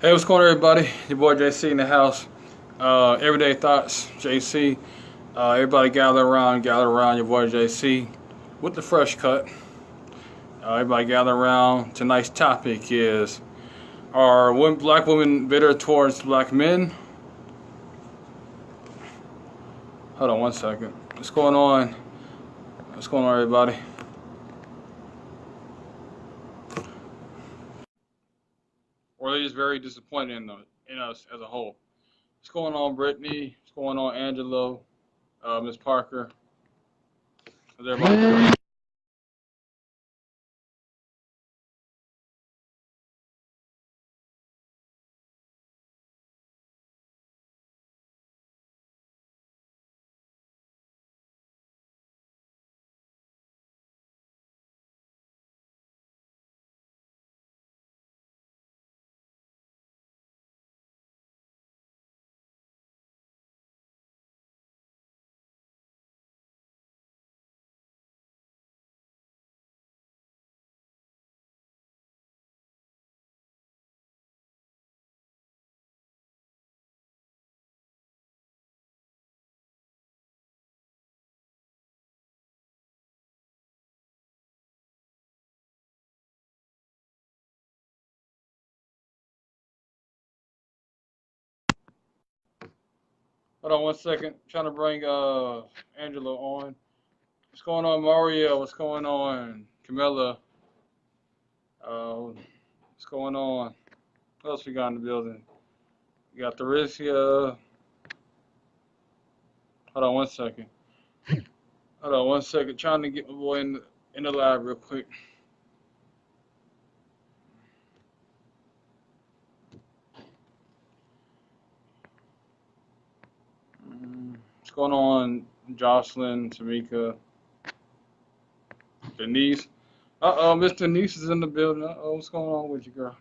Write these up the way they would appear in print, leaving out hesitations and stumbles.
Hey, what's going on, everybody? Your boy JC in the house. Everyday Thoughts, JC. Everybody gather around your boy JC with the fresh cut. Everybody gather around. Tonight's topic is, are black women bitter towards black men? Hold on one second. What's going on? What's going on, everybody? Or are they just very disappointed in us as a whole? What's going on, Brittany? What's going on, Angelo? Miss Parker? How's everybody doing? Hold on one second. I'm trying to bring Angelo on. What's going on, Mario? What's going on, Camilla? What's going on? What else we got in the building? We got Theresia. Hold on one second. Hold on one second. Trying to get my boy in the live real quick. What's going on, Jocelyn, Tamika, Denise? Miss Denise is in the building. What's going on with you, girl?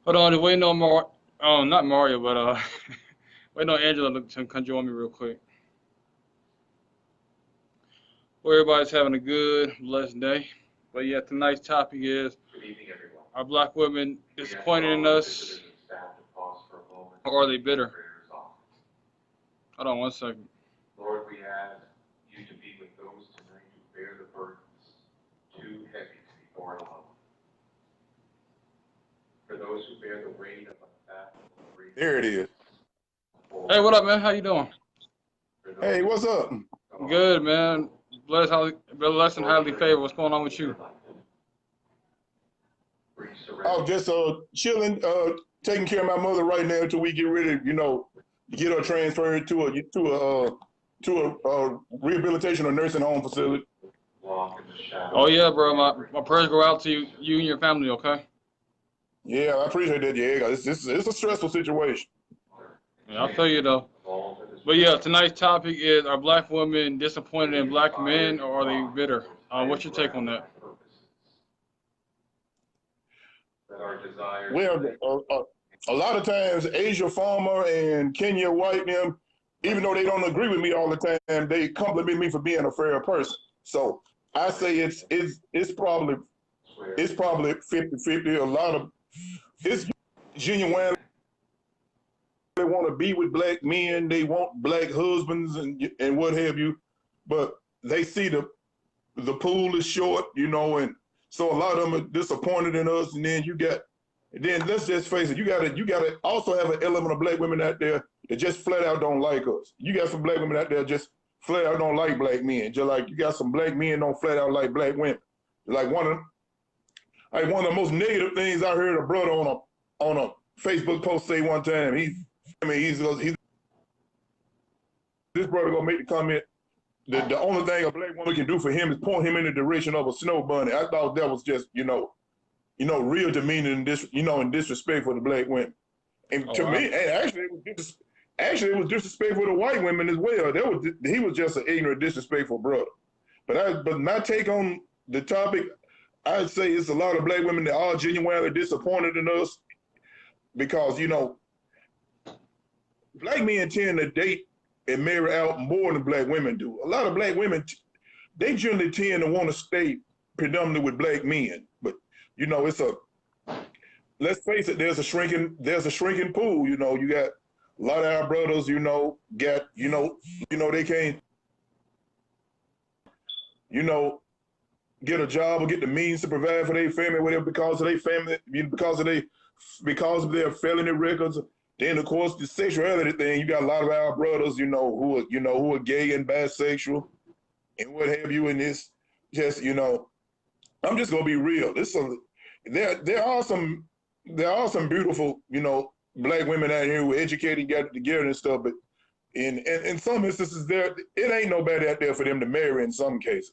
Hold on, waiting on not Mario, but waiting on Angela to come join me real quick. Hope everybody's having a good, blessed day. But yeah, tonight's topic is, are black women disappointed in us, or are they bitter? Hold on one second. Lord, we ask you to be with those tonight who bear the burdens too heavy to be borne alone. For those who bear the weight of a battle. There it is. Hey, what up, man? How you doing? Hey, what's up? Good, man. Blessed and highly favored. What's going on with you? Oh, just chilling, taking care of my mother right now until we get ready, get her transferred to a rehabilitation or nursing home facility. Oh yeah, bro. My prayers go out to you and your family. Okay. Yeah, I appreciate that. Yeah, it's a stressful situation. Yeah, I feel you though. But yeah, tonight's topic is, are black women disappointed in black men, or are they bitter? What's your take on that? Well, a lot of times Asia Farmer and Kenya White, them, even though they don't agree with me all the time, they compliment me for being a fair person. So I say it's probably 50-50. A lot of it's genuine. They want to be with black men. They want black husbands and what have you, but they see the pool is short, and so a lot of them are disappointed in us. And then let's just face it, you gotta also have an element of black women out there that just flat out don't like us. You got some black women out there just flat out don't like black men, just like you got some black men don't flat out like black women. Like one of the most negative things I heard a brother on a Facebook post say one time. He's this brother gonna make the comment. The only thing a black woman can do for him is point him in the direction of a snow bunny. I thought that was just, real demeaning and and disrespectful to black women. And to me, and actually it was disrespectful to white women as well. He was just an ignorant, disrespectful brother. But my take on the topic, I'd say it's a lot of black women that are genuinely disappointed in us because, black men tend to date and marry out more than black women do. A lot of black women, they generally tend to want to stay predominantly with black men. But you know, let's face it, there's a shrinking pool. You know, you got a lot of our brothers, they can't, you know, get a job or get the means to provide for their family, whatever, because of their family, because of their felony records. Then of course the sexuality thing, you got a lot of our brothers, who are gay and bisexual and what have you. And this just, I'm just gonna be real. There are some beautiful, black women out here who are educated, got it together and stuff, but in some instances it ain't nobody out there for them to marry in some cases.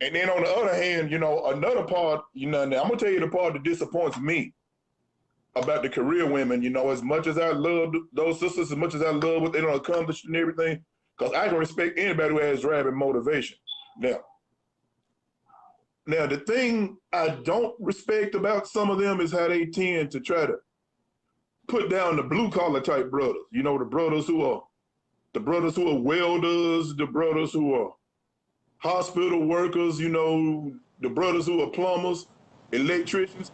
And then on the other hand, another part, I'm gonna tell you the part that disappoints me about the career women, as much as I love those sisters, as much as I love what they don't accomplish and everything, because I can respect anybody who has drive and motivation. Now, the thing I don't respect about some of them is how they tend to try to put down the blue collar type brothers. The brothers who are welders, the brothers who are hospital workers, the brothers who are plumbers, electricians.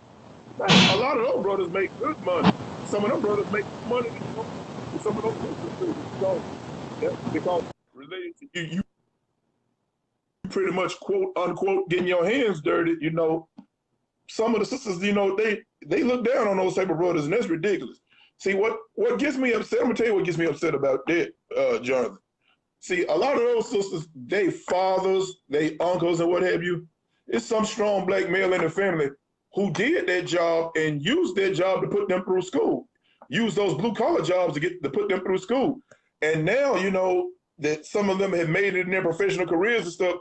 A lot of those brothers make good money. Some of them brothers make money than some of those sisters do. So that's because related to you pretty much quote unquote getting your hands dirty. Some of the sisters, they look down on those type of brothers, and that's ridiculous. See, what gets me upset, I'm gonna tell you what gets me upset about that, Jonathan. See, a lot of those sisters, they fathers, they uncles, and what have you, it's some strong black male in the family who did that job and used their job to put them through school, use those blue collar jobs to put them through school. And now, that some of them have made it in their professional careers and stuff,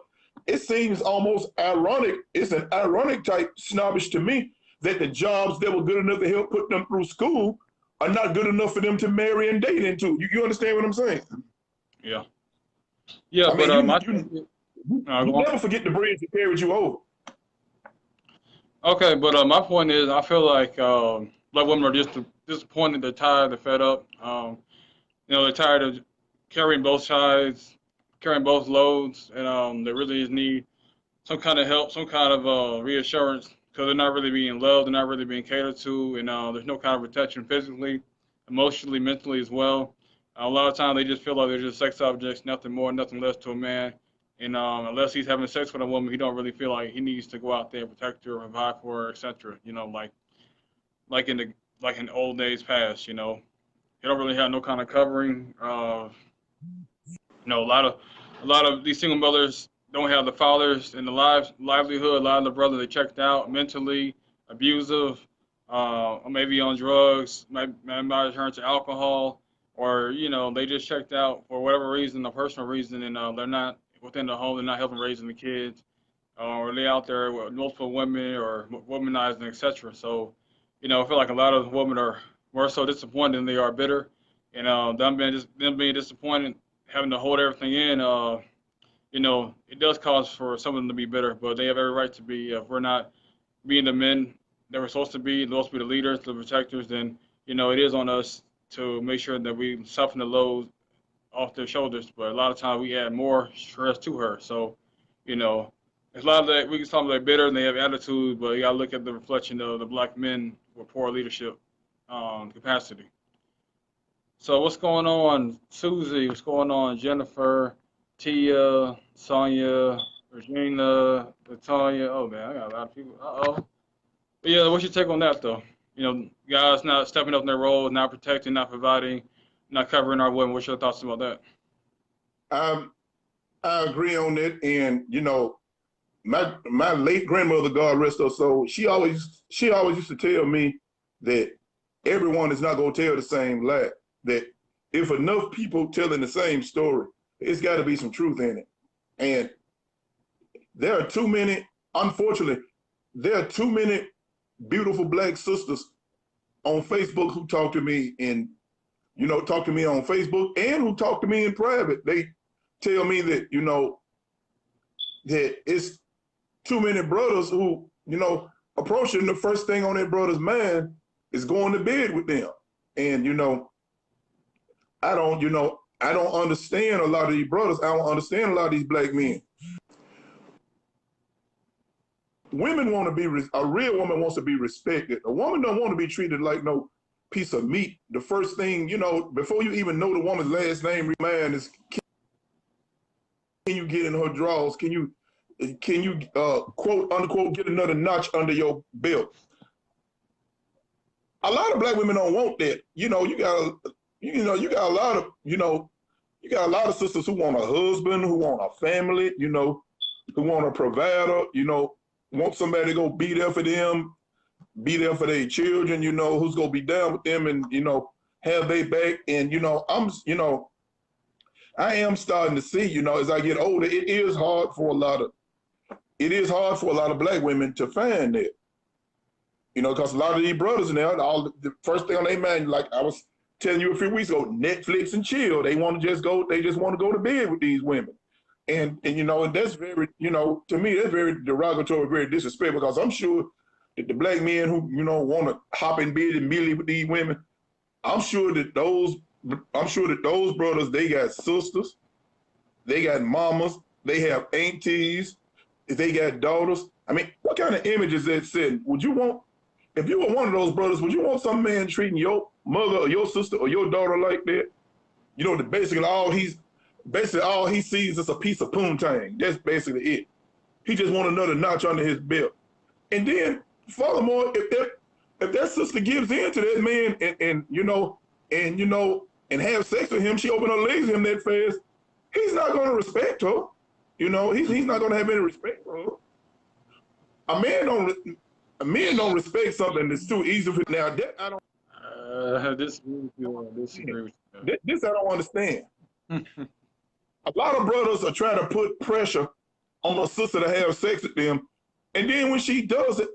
it seems almost ironic. It's an ironic type snobbish to me that the jobs that were good enough to help put them through school are not good enough for them to marry and date into. You understand what I'm saying? Yeah. Yeah, I mean, you never forget the bridge that carried you over. Okay, but my point is, I feel like black women are just disappointed. They're tired. They're fed up. They're tired of carrying both sides, carrying both loads, and they really just need some kind of help, some kind of reassurance, because they're not really being loved. They're not really being catered to, and there's no kind of protection physically, emotionally, mentally as well. A lot of times they just feel like they're just sex objects, nothing more, nothing less to a man. And unless he's having sex with a woman, he don't really feel like he needs to go out there and protect her, provide for her, etc. Like in old days past. He don't really have no kind of covering. A lot of these single mothers don't have the fathers and the livelihood. A lot of the brothers, they checked out, mentally abusive, or maybe on drugs, might turn to alcohol, or they just checked out for whatever reason, a personal reason, and they're not within the home. They're not helping raising the kids, or they out there with multiple women or womanizing, etc. So, I feel like a lot of women are more so disappointed than they are bitter, and them being disappointed, having to hold everything in, it does cause for some of them to be bitter, but they have every right to be. If we're not being the men that we're supposed to be the leaders, the protectors, then it is on us to make sure that we soften the load off their shoulders. But a lot of times we add more stress to her. So, it's a lot of that. We can tell them they're bitter and they have attitude, but you gotta look at the reflection of the black men with poor leadership capacity. So what's going on, Susie? What's going on, Jennifer, Tia, Sonia, Regina, Latonya? Oh man, I got a lot of people. But yeah, what's your take on that though? Guys not stepping up in their roles, not protecting, not providing, not covering our women. What's your thoughts about that? I agree on it, and my late grandmother, God rest her soul, she always used to tell me that everyone is not going to tell the same lie. That if enough people telling the same story, it's got to be some truth in it. And there are too many, unfortunately, there are too many beautiful black sisters on Facebook who talk to me and talk to me on Facebook and who talk to me in private. They tell me that that it's too many brothers who approaching, the first thing on their brother's mind is going to bed with them. And I don't understand a lot of these brothers. I don't understand a lot of these black men. women want to be, a real woman wants to be respected. A woman don't want to be treated like no piece of meat. The first thing, you know, before you even know the woman's last name, remind is, can you get in her drawers? Can you quote unquote get another notch under your belt? A lot of black women don't want that. You know, you got a lot of, you got a lot of sisters who want a husband, who want a family, you know, who want a provider, you know, want somebody to go be there for them, be there for their children, you know, who's gonna be down with them and, you know, have their back. And, you know, I am starting to see, you know, as I get older, it is hard for a lot of black women to find that. You know, because a lot of these brothers now, the first thing on their mind, like I was telling you a few weeks ago, Netflix and chill. They want to just go, they just want to go to bed with these women. And you know, and that's very, you know, to me, that's very derogatory, very disrespectful, because I'm sure that the black men who, you know, want to hop in bed immediately with these women, I'm sure that those brothers, they got sisters, they got mamas, they have aunties, they got daughters. I mean, what kind of image is that setting? Would you want, if you were one of those brothers, would you want some man treating your mother or your sister or your daughter like that? You know, basically all he sees is a piece of poontang. That's basically it. He just want another notch under his belt. And then, furthermore, if that sister gives in to that man and have sex with him, she open her legs to him that fast, he's not going to respect her. You know, he's not going to have any respect for her. A man don't respect something that's too easy for. Now that I don't. Disagree with you. This I don't understand. A lot of brothers are trying to put pressure on a sister to have sex with them, and then when she does it,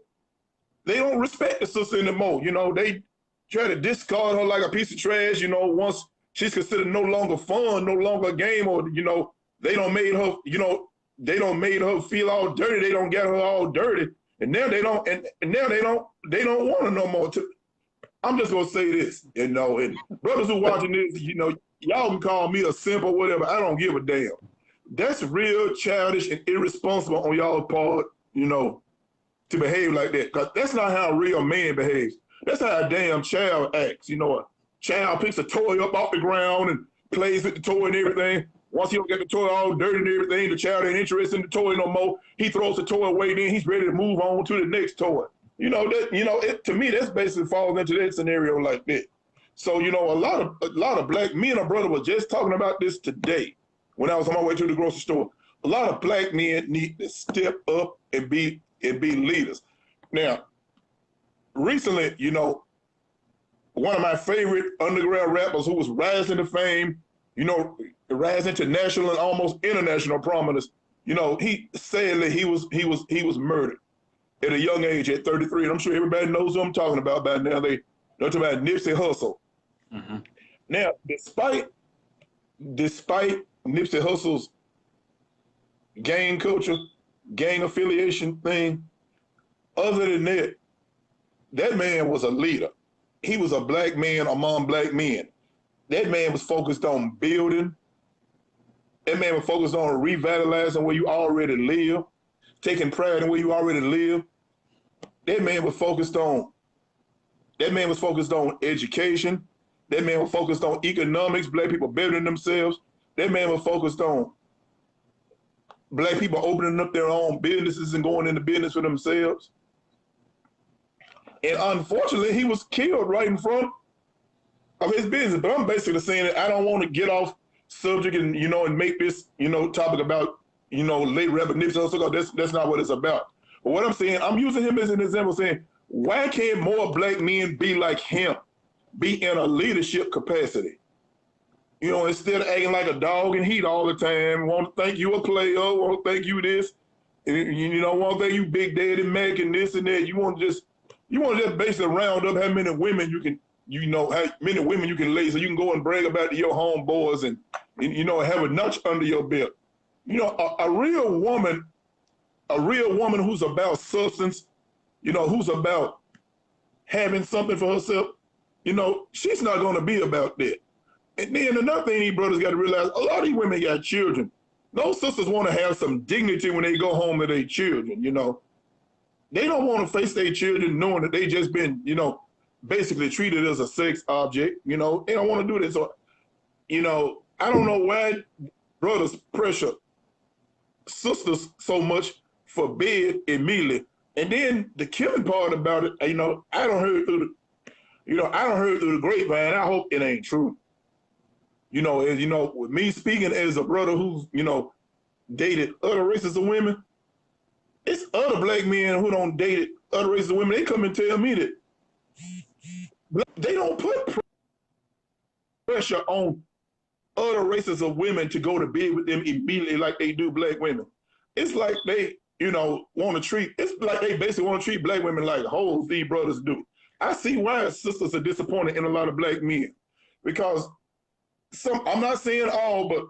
they don't respect the sister anymore. You know, they try to discard her like a piece of trash. You know, once she's considered no longer fun, no longer a game, or you know, they don't made her feel all dirty. They don't get her all dirty. And now they don't, and now they don't want her no more. I'm just gonna say this, you know, and brothers who watching this, you know, y'all can call me a simp or whatever. I don't give a damn. That's real childish and irresponsible on y'all part, you know, to behave like that. Cause that's not how a real man behaves. That's how a damn child acts. You know, a child picks a toy up off the ground and plays with the toy and everything. Once he don't get the toy all dirty and everything, the child ain't interested in the toy no more. He throws the toy away, then he's ready to move on to the next toy. You know, to me, that's basically falls into that scenario like that. So, you know, a lot of black, me and a brother were just talking about this today when I was on my way to the grocery store. A lot of black men need to step up and be leaders. Now, recently, you know, one of my favorite underground rappers who was rising to fame, you know, rising to national and almost international prominence, you know, he was murdered at a young age at 33. And I'm sure everybody knows who I'm talking about by now. They're talking about Nipsey Hussle. Mm-hmm. Now, despite Nipsey Hussle's gang culture, gang affiliation thing, other than that, that man was a leader. He was a black man among black men. That man was focused on building. That man was focused on revitalizing where you already live, taking pride in where you already live. That man was focused on education. That man was focused on economics, black people bettering themselves. That man was focused on black people opening up their own businesses and going into business for themselves. And unfortunately, he was killed right in front of his business. But I'm basically saying that I don't want to get off subject and, you know, and make this, you know, topic about, you know, late rapper Nipsey Hussle. That's not what it's about. But what I'm saying, I'm using him as an example, saying, why can't more black men be like him, be in a leadership capacity? You know, instead of acting like a dog in heat all the time, want to think you a player, want to think you this, you know, want to think you Big Daddy Mac and this and that. You want to just basically round up how many women you can, you know, how many women you can lay, so you can go and brag about to your homeboys and you know, have a notch under your belt. You know, a real woman who's about substance, you know, who's about having something for herself, you know, she's not going to be about that. And then another thing these brothers got to realize, a lot of these women got children. Those sisters want to have some dignity when they go home to their children, you know. they don't want to face their children knowing that they just been, basically treated as a sex object. They don't want to do this. So, I don't know why brothers pressure sisters so much for bed immediately. And then the killing part about it, I don't heard through I don't heard through the grapevine. I hope it ain't true. With me speaking as a brother who's, dated other races of women, it's other black men who don't date other races of women. They come and tell me that they don't put pressure on other races of women to go to bed with them immediately like they do black women. It's like they, want to treat, it's like they basically want to treat black women like hoes, these brothers do. I see why sisters are disappointed in a lot of black men. Because I'm not saying all, but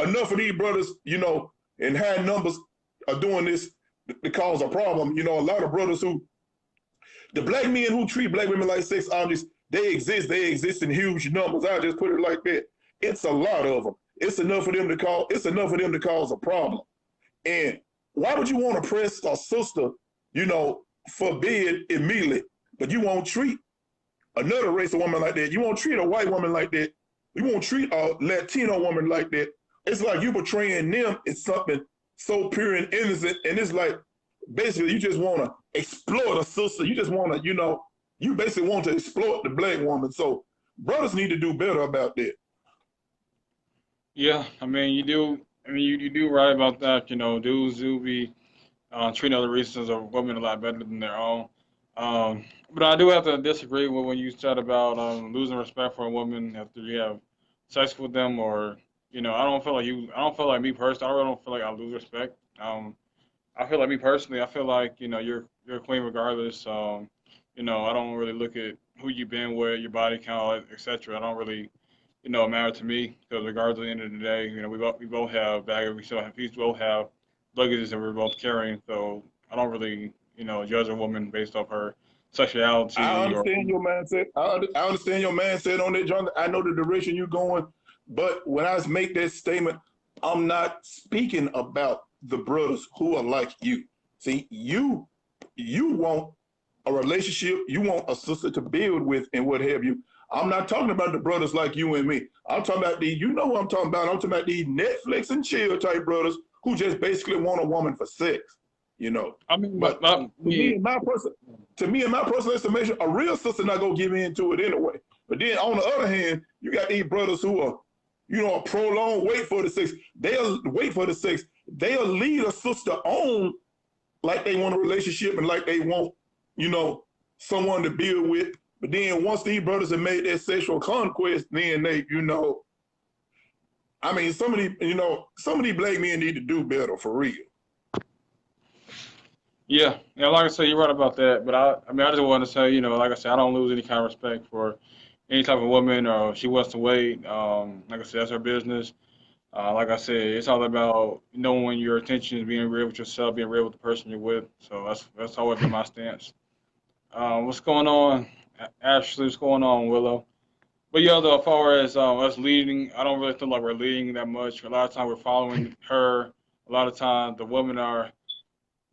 enough of these brothers, in high numbers are doing this to cause a problem. A lot of brothers the black men who treat black women like sex objects, they exist in huge numbers. I'll just put it like that. It's a lot of them. It's enough for them to cause a problem. And why would you want to press a sister, for bed immediately, but you won't treat another race of woman like that? You won't treat a white woman like that. You won't treat a Latino woman like that. It's like you portraying them as something so pure and innocent. And it's like, basically, you just want to exploit a sister. You just want to, you basically want to exploit the black woman. So brothers need to do better about that. Yeah, I mean, you do. I mean, you do right about that. Dudes do be treating other races of women a lot better than their own. But I do have to disagree with when you said about losing respect for a woman after you have sex with them, or I don't feel like you. I don't feel like me personally. I really don't feel like I lose respect. I feel like me personally. I feel like you're a queen regardless. I don't really look at who you've been with, your body count, etc. I don't really matter to me because regardless, at the end of the day, we both have baggage. We both have luggages that we're both carrying. So I don't really judge a woman based off her sexuality. I understand your mindset. I understand your mindset on that, John. I know the direction you're going, but when I make that statement, I'm not speaking about the brothers who are like you. See, you want a relationship, you want a sister to build with and what have you. I'm not talking about the brothers like you and me. I'm talking about who I'm talking about. I'm talking about these Netflix and chill type brothers who just basically want a woman for sex. I mean, but to me, in my personal estimation, a real sister not gonna give in to it anyway. But then on the other hand, you got these brothers who are, a prolonged wait for the sex. They'll wait for the sex. They'll lead a sister on like they want a relationship and like they want, someone to build with. But then once these brothers have made that sexual conquest, then they, I mean, some of these black men need to do better for real. Yeah, like I said, you're right about that. But I mean, I just want to say, like I said, I don't lose any kind of respect for any type of woman, or she wants to wait. Like I said, that's her business. Like I said, it's all about knowing your intentions, being real with yourself, being real with the person you're with. So that's always been my stance. What's going on, Ashley? What's going on, Willow? But yeah, though, as far as us leading, I don't really feel like we're leading that much. A lot of times we're following her. A lot of times the women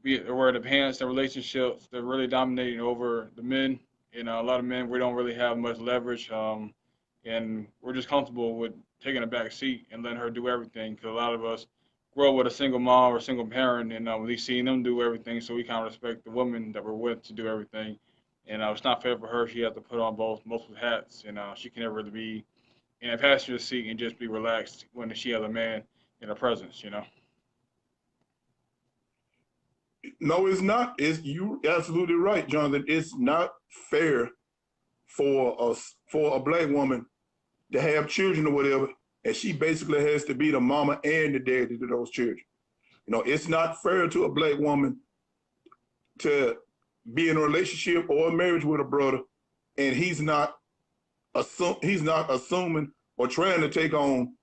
we're the parents in relationships. They're really dominating over the men. A lot of men, we don't really have much leverage, and we're just comfortable with taking a back seat and letting her do everything. Because a lot of us grow up with a single mom or a single parent, and we see them do everything, so we kind of respect the woman that we're with to do everything. And it's not fair for her. She has to put on multiple hats, and she can never really be in a passenger seat and just be relaxed when she has a man in her presence. No, it's not. You absolutely right, Jonathan. It's not fair for a black woman to have children or whatever, and she basically has to be the mama and the daddy to those children. It's not fair to a black woman to be in a relationship or a marriage with a brother, and he's not assuming or trying to take on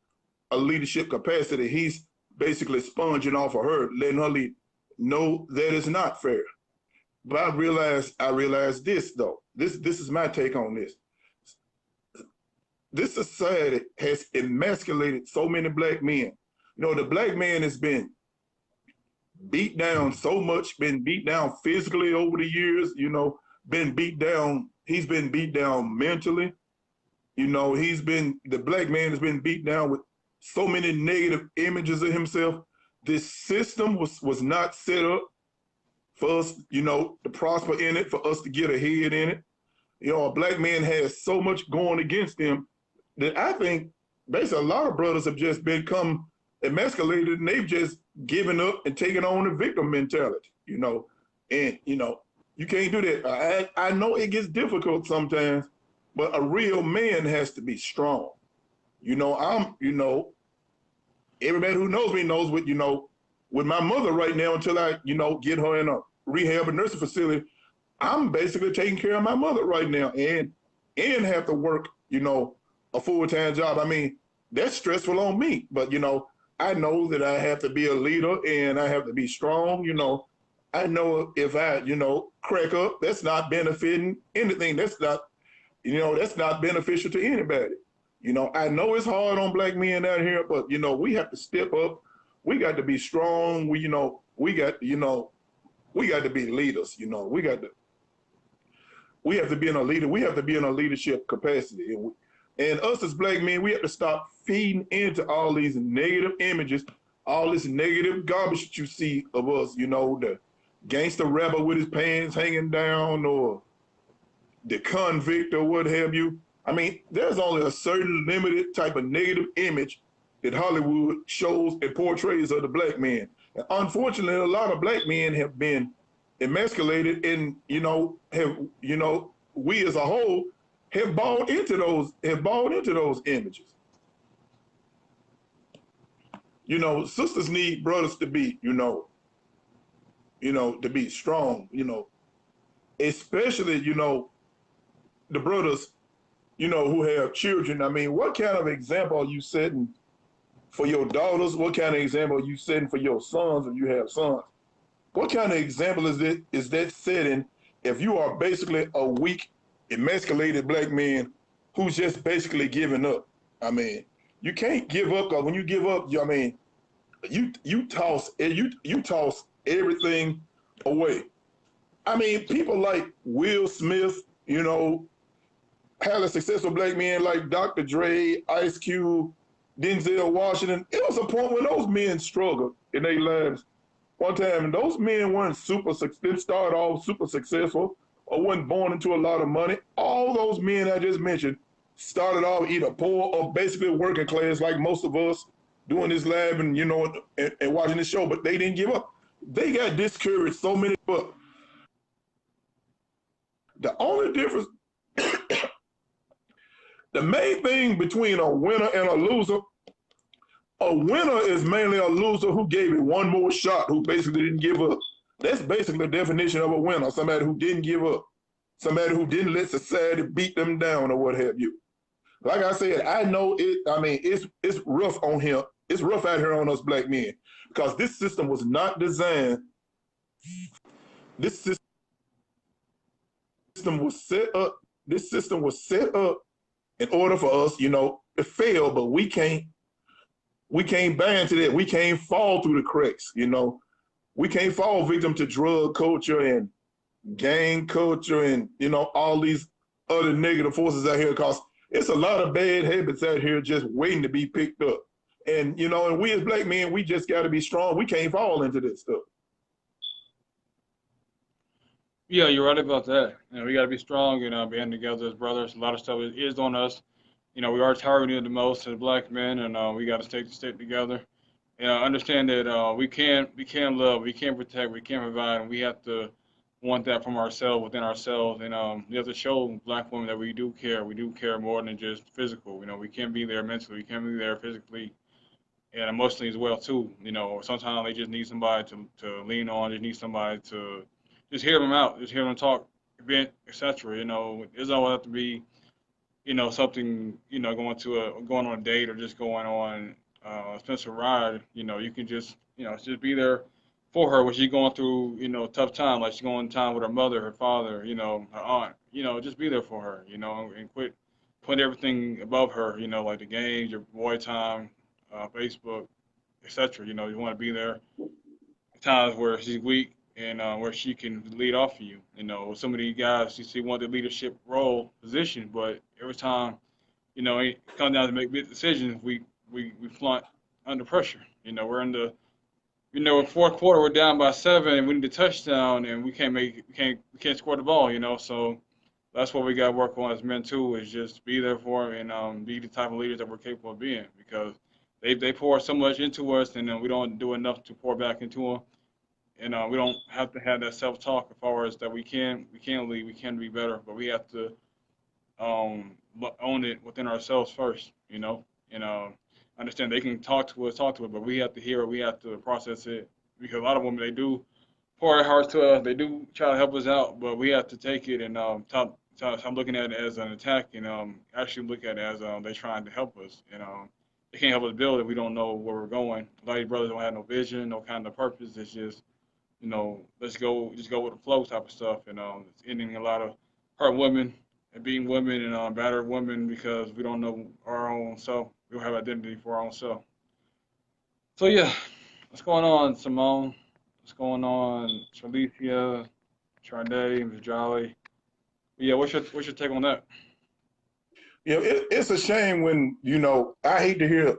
a leadership capacity. He's basically sponging off of her, letting her lead. No, that is not fair. But I realize this though. This is my take on this. This society has emasculated so many black men. The black man has been beat down so much, been beat down physically over the years, you know, been beat down. He's been beat down mentally. You know, the black man has been beat down with so many negative images of himself. This system was not set up for us, you know, to prosper in it, for us to get ahead in it. You know, a black man has so much going against him that I think basically a lot of brothers have just become emasculated and they've just given up and taken on the victim mentality, you know. And, you know, you can't do that. I know it gets difficult sometimes, but a real man has to be strong. You know, everybody who knows me knows what, you know, with my mother right now until I, you know, get her in a rehab and nursing facility, I'm basically taking care of my mother right now and have to work, you know, a full-time job. I mean, that's stressful on me, but, you know, I know that I have to be a leader and I have to be strong. You know, I know if I, you know, crack up, that's not benefiting anything. That's not, you know, that's not beneficial to anybody. You know, I know it's hard on black men out here, but, you know, we have to step up. We got to be strong. We, you know, we got to be leaders. You know, we have to be in a leader. We have to be in a leadership capacity. And us as black men, we have to stop feeding into all these negative images, all this negative garbage that you see of us, you know, the gangster rapper with his pants hanging down or the convict or what have you. I mean, there's only a certain limited type of negative image that Hollywood shows and portrays of the black man. And unfortunately, a lot of black men have been emasculated and, you know, we as a whole have bought into those images. You know, sisters need brothers to be, to be strong, you know, especially, you know, the brothers, you know, who have children. I mean, what kind of example are you setting for your daughters? What kind of example are you setting for your sons if you have sons? What kind of example is that setting if you are basically a weak, emasculated black man who's just basically giving up? I mean, you can't give up, because when you give up, I mean, you toss everything away. I mean, people like Will Smith, you know, highly successful black men like Dr. Dre, Ice Cube, Denzel Washington. It was a point when those men struggled in their lives. One time, and those men weren't didn't start off super successful or weren't born into a lot of money. All those men I just mentioned started off either poor or basically working class, like most of us doing this lab and, you know, and watching this show, but they didn't give up. They got discouraged so many, but the only difference, the main thing between a winner and a winner is mainly a loser who gave it one more shot, who basically didn't give up. That's basically the definition of a winner, somebody who didn't give up, somebody who didn't let society beat them down or what have you. Like I said, I know it, I mean, it's rough on him. It's rough out here on us black men because this system was not designed, this system was set up, in order for us, you know, to fail, but we can't buy into that. We can't fall through the cracks, you know. We can't fall victim to drug culture and gang culture and, you know, all these other negative forces out here, because it's a lot of bad habits out here just waiting to be picked up. And, you know, and we as black men, we just got to be strong. We can't fall into this stuff. Yeah, you're right about that. You know, we got to be strong and band together as brothers. A lot of stuff is on us. You know, we are targeted the most as black men, and we got to stick together. And understand that we can love, we can protect, we can provide, and we have to want that from ourselves, within ourselves. And we have to show black women that we do care. We do care more than just physical. You know, we can be there mentally, we can be there physically and emotionally as well too. You know, sometimes they just need somebody to lean on. They need somebody to just hear them out, just hear them talk, vent, etc. You know, it doesn't always have to be, you know, something, you know, going on a date or just going on a expensive ride. You know, you can just, you know, just be there for her when she's going through, you know, tough time, like she's going time with her mother, her father, you know, her aunt. You know, just be there for her, you know, and quit putting everything above her, you know, like the games, your boy time, Facebook, etc. You know, you want to be there times where she's weak and where she can lead off of you. Some of these guys you see want the leadership role position, but every time it comes down to make big decisions, we flaunt under pressure. We're in the fourth quarter, we're down by 7, and we need a touchdown, and we can't score the ball. So that's what we got to work on as men too, is just be there for them and be the type of leaders that we're capable of being, because they pour so much into us, and we don't do enough to pour back into them. And we don't have to have that self-talk as far as that we can lead, we can be better, but we have to own it within ourselves first, and understand they can talk to us, but we have to hear it, we have to process it, because a lot of women, they do pour their hearts to us, they do try to help us out, but we have to take it and stop looking at it as an attack, and actually look at it as they trying to help us. They can't help us build it. We don't know where we're going. A lot of these brothers don't have no vision, no kind of purpose. It's just let's go, just go with the flow type of stuff. And it's ending a lot of hurt women and beating women and battered women because we don't know our own self. We don't have identity for our own self. So yeah, what's going on, Simone? What's going on, Tralicia, Charday, Vijali? Yeah, what's your take on that? It's a shame when I hate to hear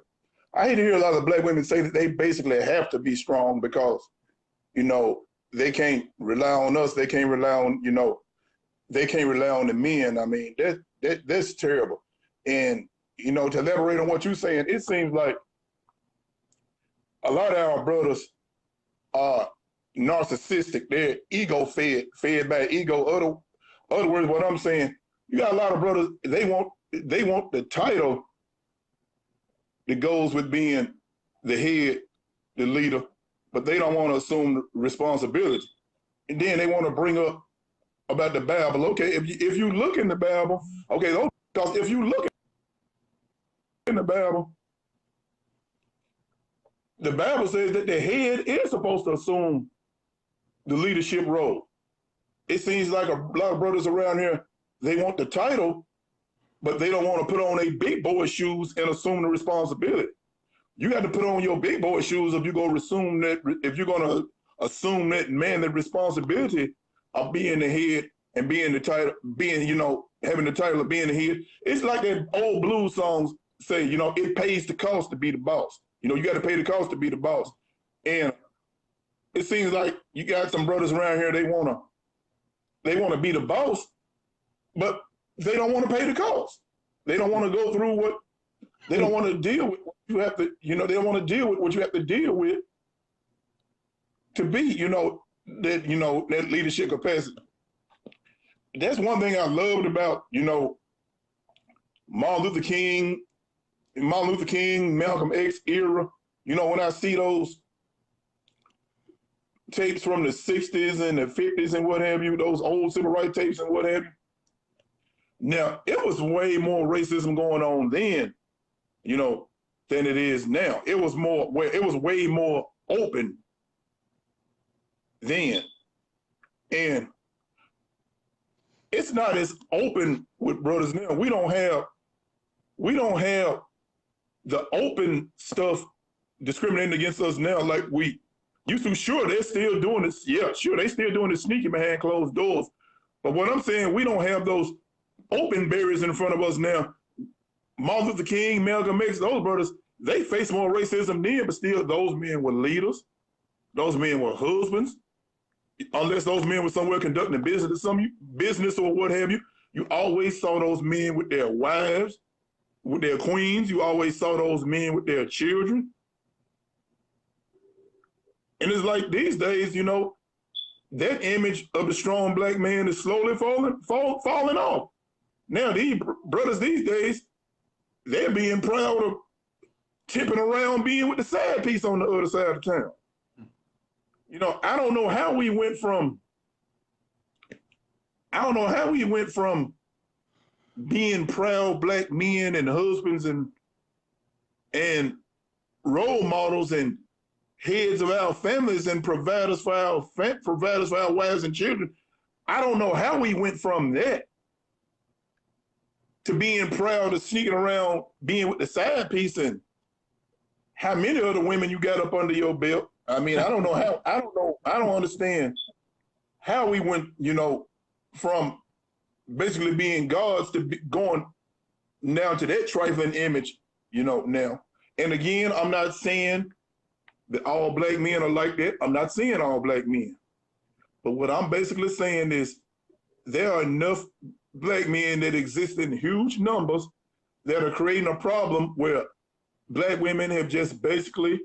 a lot of black women say that they basically have to be strong because they can't rely on us. They can't rely on they can't rely on the men. I mean, that's terrible. And to elaborate on what you're saying, it seems like a lot of our brothers are narcissistic. They're ego fed by ego. Other words, what I'm saying, you got a lot of brothers. They want the title that goes with being the head, the leader, but they don't want to assume responsibility. And then they want to bring up about the Bible. Okay, if you look in the Bible, okay, because if you look in the Bible says that the head is supposed to assume the leadership role. It seems like a lot of brothers around here, they want the title, but they don't want to put on a big boy shoes and assume the responsibility. You got to put on your big boy shoes if you're going to assume that man, the responsibility of being the head and being the title, having the title of being the head. It's like that old blues songs say, it pays the cost to be the boss. You got to pay the cost to be the boss. And it seems like you got some brothers around here, they want to be the boss, but they don't want to pay the cost. They don't want to go through they don't want to deal with what you have to, they don't want to deal with what you have to deal with to be, that leadership capacity. That's one thing I loved about, Martin Luther King, Malcolm X era. When I see those tapes from the 60s and the 50s and what have you, those old civil rights tapes and what have you. Now, it was way more racism going on then, than it is now. It was way more open then. And it's not as open with brothers now. We don't have the open stuff discriminating against us now like we used to. Sure, they're still doing this. Yeah, sure, they still doing this sneaking behind closed doors. But what I'm saying, we don't have those open barriers in front of us now. Martin Luther King, Malcolm X, those brothers, they faced more racism then, but still those men were leaders. Those men were husbands. Unless those men were somewhere conducting business or what have you, you always saw those men with their wives, with their queens. You always saw those men with their children. And it's like these days, that image of the strong black man is slowly falling off. Now, these brothers these days, they're being proud of tipping around being with the side piece on the other side of town. I don't know how we went from being proud black men and husbands and role models and heads of our families and providers for our wives and children. I don't know how we went from that to being proud of sneaking around being with the side piece, and how many other women you got up under your belt. I mean, I don't know how. I don't understand how we went, from basically being gods to going now to that trifling image, now. And again, I'm not saying that all black men are like that. I'm not saying all black men. But what I'm basically saying is there are enough black men that exist in huge numbers that are creating a problem where black women have just basically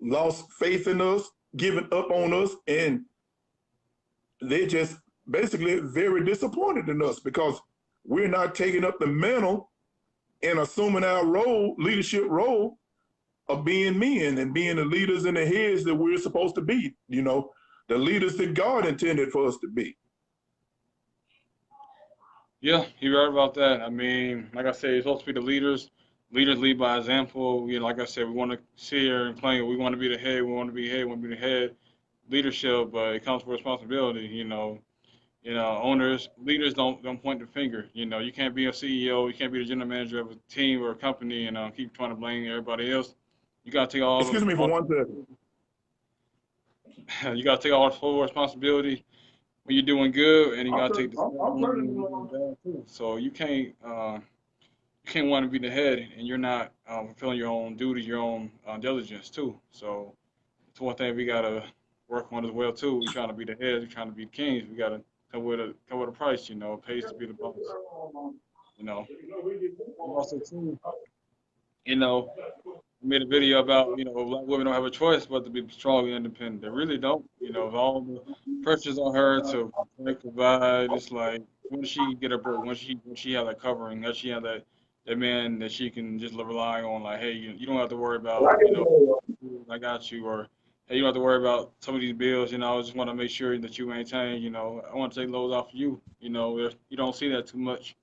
lost faith in us, given up on us, and they're just basically very disappointed in us because we're not taking up the mantle and assuming our role, leadership role of being men and being the leaders and the heads that we're supposed to be, the leaders that God intended for us to be. Yeah, you're right about that. I mean, like I said, you're supposed to be the leaders. Leaders lead by example. Like I said, we want to sit here and claim we want to be the head. We want to be head. We want to be the head. Leadership, but it comes with responsibility. Owners, leaders don't point the finger. You can't be a CEO. You can't be the general manager of a team or a company and keep trying to blame everybody else. You gotta take all. Excuse me for 1 second. You gotta take all the full responsibility when you're doing good, and you gotta take the when you're doing bad too. So you can't want to be the head, and you're not fulfilling your own duties, your own diligence too. So it's one thing we gotta work on as well too. We're trying to be the heads. We're trying to be kings. We gotta come with a price. It pays to be the boss. Also too, I made a video about, black women don't have a choice but to be strong and independent. They really don't. All the pressures on her to provide. It's like, when does she get her break? When she have that covering? Does she have that man that she can just rely on? Like, hey, you don't have to worry about, I got you, or hey, you don't have to worry about some of these bills. I just want to make sure that you maintain. I want to take loads off of you. You don't see that too much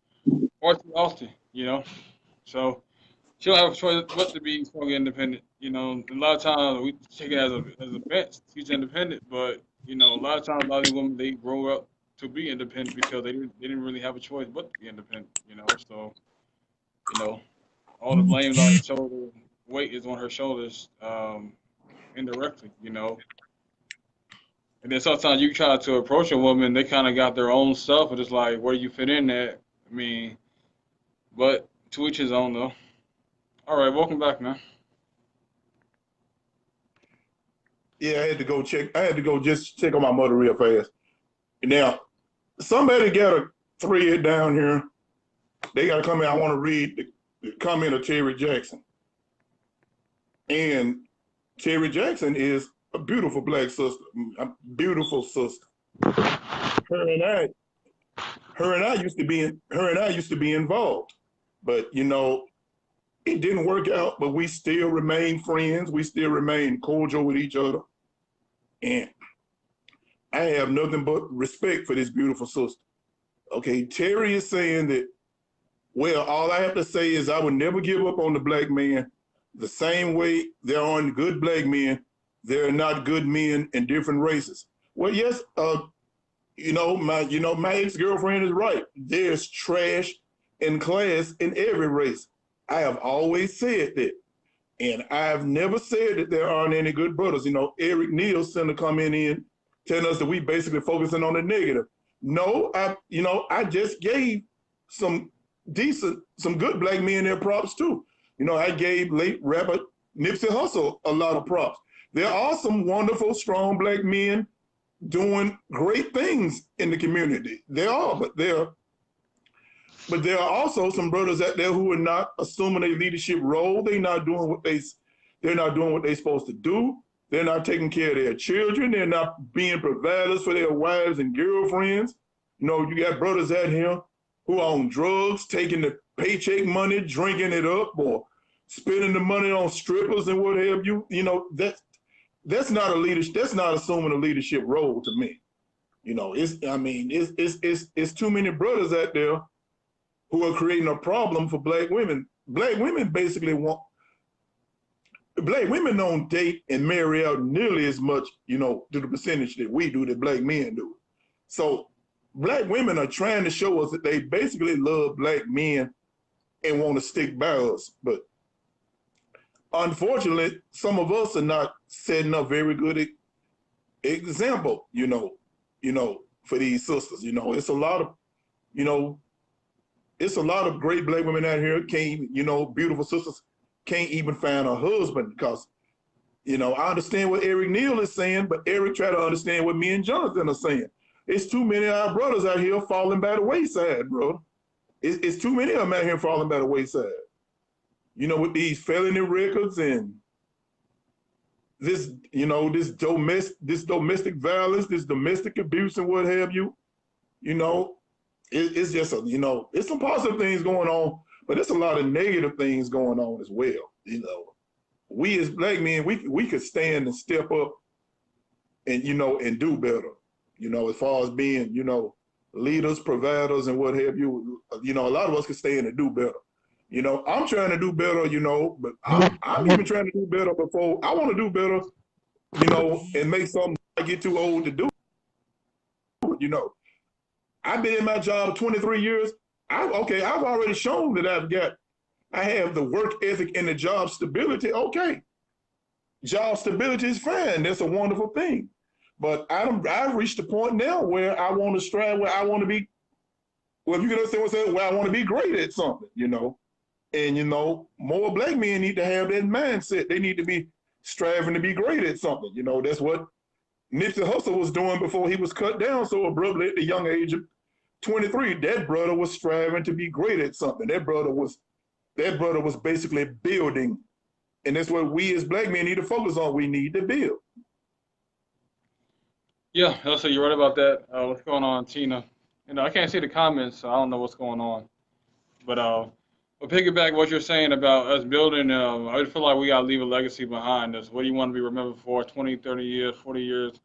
or too often. So. She don't have a choice but to be strong and independent. A lot of times we take it as a bench. She's independent, but a lot of times a lot of these women they grow up to be independent because they didn't really have a choice but to be independent. So all the blame on her shoulder, weight is on her shoulders, indirectly. And then sometimes you try to approach a woman, they kind of got their own stuff, and it's like, where do you fit in at? I mean, but to each his own though. All right, welcome back, man. Yeah, I had to go just check on my mother real fast. Now, somebody got a thread down here. They got to come in. I want to read the comment of Terry Jackson. And Terry Jackson is a beautiful black sister, a beautiful sister. Her and I used to be involved, but it didn't work out, but we still remain friends. We still remain cordial with each other. And I have nothing but respect for this beautiful sister. Okay, Terry is saying that, well, all I have to say is I would never give up on the black man. The same way there aren't good black men, there are not good men in different races. Well, yes, my ex-girlfriend is right. There's trash and class in every race. I have always said that. And I've never said that there aren't any good brothers. Eric Neal sent a comment in telling us that we basically focusing on the negative. No, I just gave some good black men their props too. I gave late rapper Nipsey Hussle a lot of props. There are some wonderful, strong black men doing great things in the community. There are, but there are also some brothers out there who are not assuming a leadership role. They're not doing what they're supposed to do. They're not taking care of their children. They're not being providers for their wives and girlfriends. You got brothers out here who are on drugs, taking the paycheck money, drinking it up, or spending the money on strippers and what have you. That's not a leadership. That's not assuming a leadership role to me. It's too many brothers out there who are creating a problem for black women. Black women don't date and marry out nearly as much, to the percentage that we do, that black men do. So black women are trying to show us that they basically love black men and want to stick by us. But unfortunately, some of us are not setting a very good example, for these sisters. It's a lot of, you know, it's a lot of great black women out here beautiful sisters can't even find a husband because, I understand what Eric Neal is saying, but Eric try to understand what me and Jonathan are saying. It's too many of our brothers out here falling by the wayside, bro. It's too many of them out here falling by the wayside. With these felony records and this, this domestic violence, this domestic abuse and what have you, it's just it's some positive things going on, but there's a lot of negative things going on as well. We as black men, we could stand and step up and, and do better, as far as being, leaders, providers and what have you. A lot of us could stand and do better. I'm trying to do better, but I'm even trying to do better before I want to do better, and make something I get too old to do. I've been in my job 23 years. I've already shown that I have the work ethic and the job stability. Okay. Job stability is fine. That's a wonderful thing. But I've reached a point now where I want to strive, where I want to be, well, if you can understand what I'm saying, where I want to be great at something, And, more black men need to have that mindset. They need to be striving to be great at something. That's what Nipsey Hussle was doing before he was cut down so abruptly at the young age of 23. That brother was striving to be great at something. That brother was basically building. And that's what we as black men need to focus on. We need to build. Yeah, so you're right about that. What's going on, Tina? I can't see the comments, so I don't know what's going on. But I'll piggyback what you're saying about us building. I feel like we got to leave a legacy behind us. What do you want to be remembered for 20, 30 years, 40 years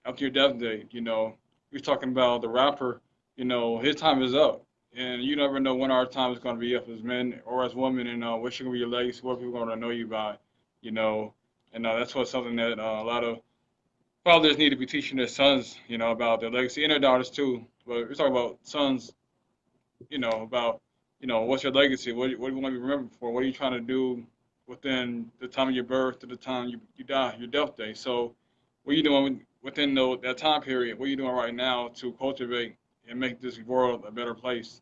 after your death date? We're talking about the rapper, his time is up. And you never know when our time is going to be up as men or as women, and what's going to be your legacy, what people are going to know you by, And that's what's something that a lot of fathers need to be teaching their sons, about their legacy and their daughters too. But we're talking about sons, about, what's your legacy? What do you want to be remembered for? What are you trying to do within the time of your birth to the time you die, your death day? So what are you doing within that time period? What are you doing right now to cultivate and make this world a better place?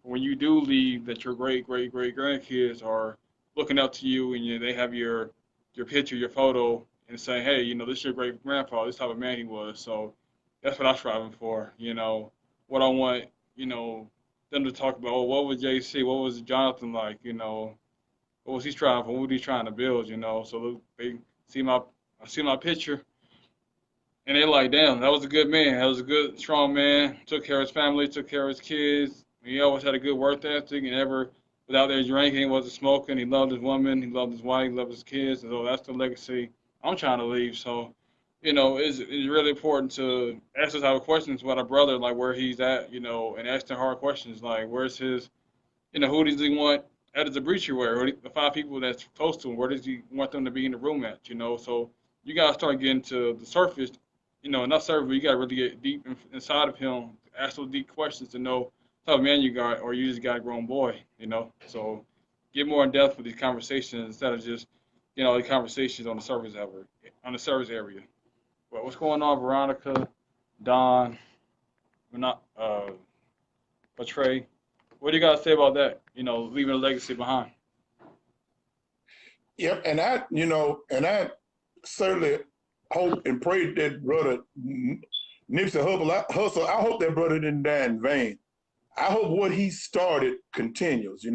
When you do leave, that your great grandkids are looking up to you, and they have your picture, your photo, and saying, hey, this is your great grandpa, this type of man he was. So that's what I'm striving for. What I want, them to talk about. Oh, what was JC? What was Jonathan like? What was he striving for? What was he trying to build? So they see my picture. And they're like, damn, that was a good man. That was a good, strong man. Took care of his family, took care of his kids. He always had a good work ethic. He never was out there drinking, wasn't smoking. He loved his woman. He loved his wife. He loved his kids. And so that's the legacy I'm trying to leave. So, it's really important to ask those type of questions about our brother, like where he's at, and ask the hard questions, like where's his, who does he want at the breacher wear? Or the 5 people that's close to him, where does he want them to be in the room at, So you got to start getting to the surface. Not surface, but you got to really get deep inside of him, ask those deep questions to know what type of man you got, or you just got a grown boy, So get more in depth with these conversations instead of just, the conversations on the surface area. But what's going on, Veronica, Don, Trey? What do you guys say about that? Leaving a legacy behind. Yep, and I certainly hope and pray that brother Nipsey Hussle, I hope that brother didn't die in vain. I hope what he started continues.